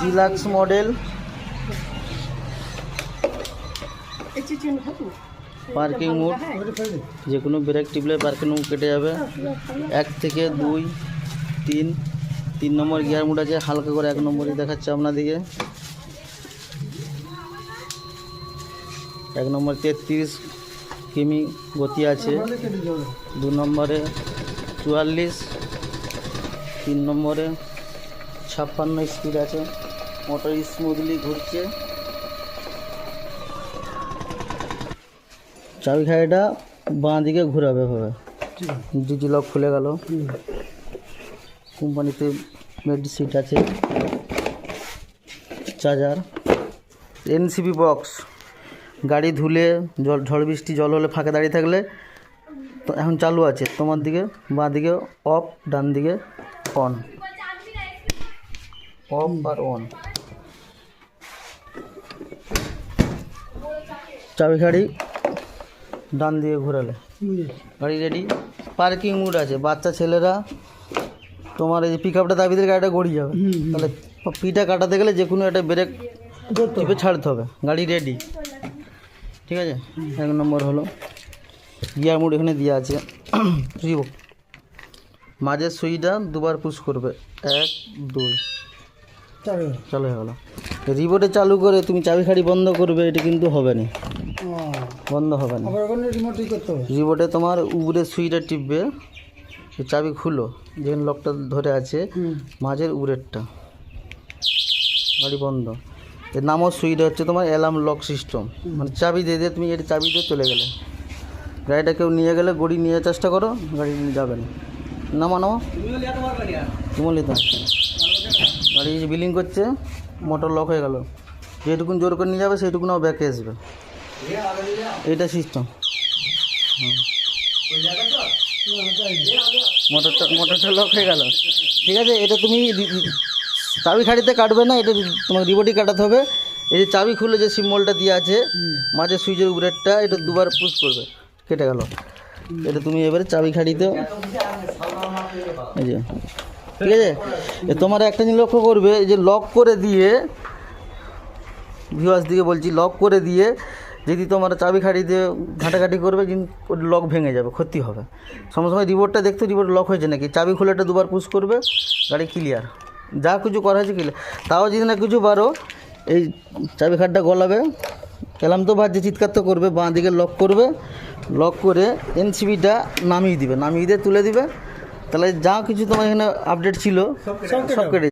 Deluxe model, parking mode, যে কোনো break টিপলে পার্কিং মোড কেটে যাবে। 1 থেকে 2 3 নম্বর গিয়ার মোড আছে, হালকা করে 1 নম্বরই দেখাচ্ছে আপনাদিকে। 1 নম্বর 33 কিমি গতি আছে, 2 নম্বরে 44, 3 নম্বরে 56 স্পিড আছে। মোটর স্মুথলি ঘুরছে। চাবি খাড়িটা বাঁ দিকে ঘুরাবে ভাবে, ডিজি লক খুলে গেল। কোম্পানিতে মেড সিট আছে, চার্জার, এনসিবি বক্স। গাড়ি ধুলে ঝড় বৃষ্টি জল হলে ফাঁকে দাঁড়িয়ে থাকলে তো এখন চালু আছে, তোমার দিকে বাঁ দিকে অফ, ডান দিকে অন, অফ আর অন। চাবি খাড়ি ডান দিকে ঘোরালে গাড়ি রেডি। পার্কিং মোড আছে, বাচ্চা ছেলেরা তোমার এই যে পিক আপটা দাবিদের গাড়িটা গড়িয়ে যাবে, তাহলে পিটা কাটাতে গেলে যে কোনো একটা ব্রেক টিপে ছাড়তে হবে। গাড়ি রেডি, ঠিক আছে। 1 নম্বর হলো গিয়ার মোড, এখানে দেওয়া আছে। রিভো মাঝের সুইচটা 2বার পুশ করবে, 1 2 চালু হয়ে গেলো। রিবোটে চালু করে তুমি চাবি খাড়ি বন্ধ করবে, এটা কিন্তু হবে না, বন্ধ হবে না। রিবোটে তোমার উপরে সুইচটা টিপবে, চাবি খুলো, যেখানে লকটা ধরে আছে মাঝের উপরেরটা, গাড়ি বন্ধ। এর নামও সুইচটা হচ্ছে তোমার অ্যালার্ম লক সিস্টেম, মানে চাবি দিয়ে দিয়ে তুমি এটা চাবি দিয়ে চলে গেলে, গাড়িটা কেউ নিয়ে গেলে গড়ি নিয়ে চেষ্টা করো, গাড়ি নিয়ে যাবে না। নামা তুমিও নিতাম। গাড়ি বিলিং করছে, মোটর লক হয়ে গেল, যেটুকুন জোর করে নিয়ে যাবে সেইটুকুন ব্যাকে আসবে, এইটা সিস্টেম। মোটরটা লক হয়ে গেল, ঠিক আছে। এটা তুমি চাবি খাড়িতে কাটবে না, এটা তোমার রিবোটই কাটাতে হবে। এই যে চাবি খুলে যে সিম্বলটা দিয়ে আছে মাঝে সুইচের উপরেরটা, এটা 2বার পুশ করবে, কেটে গেল। এটা তুমি এবারে চাবি খাড়িতে, এই যে, ঠিক আছে। তোমার একটা জিনিস লক্ষ্য করবে, যে লক করে দিয়ে, ভিউয়ার্স দিকে বলছি, লক করে দিয়ে যদি তোমার চাবি খাড়ি দিয়ে ঘাটাঘাটি করবে, কিন্তু লক ভেঙে যাবে, ক্ষতি হবে। সময় রিবোটটা দেখতে, রিবোট লক হয়েছে নাকি, চাবি খুলে একটা 2বার পুশ করবে, গাড়ি ক্লিয়ার। যা কিছু করা হয়েছে ক্লিয়ার। তাও যদি না কিছু পারো, এই চাবি খাটটা গলাবে, এলাম তো বাজছে, চিৎকার তো করবে, বাঁ দিকে লক করবে, লক করে এনসিবিটা নামিয়ে দিবে, নামিয়ে দিয়ে তুলে দিবে, তাহলে যা কিছু তোমার এখানে আপডেট ছিল সব কেটে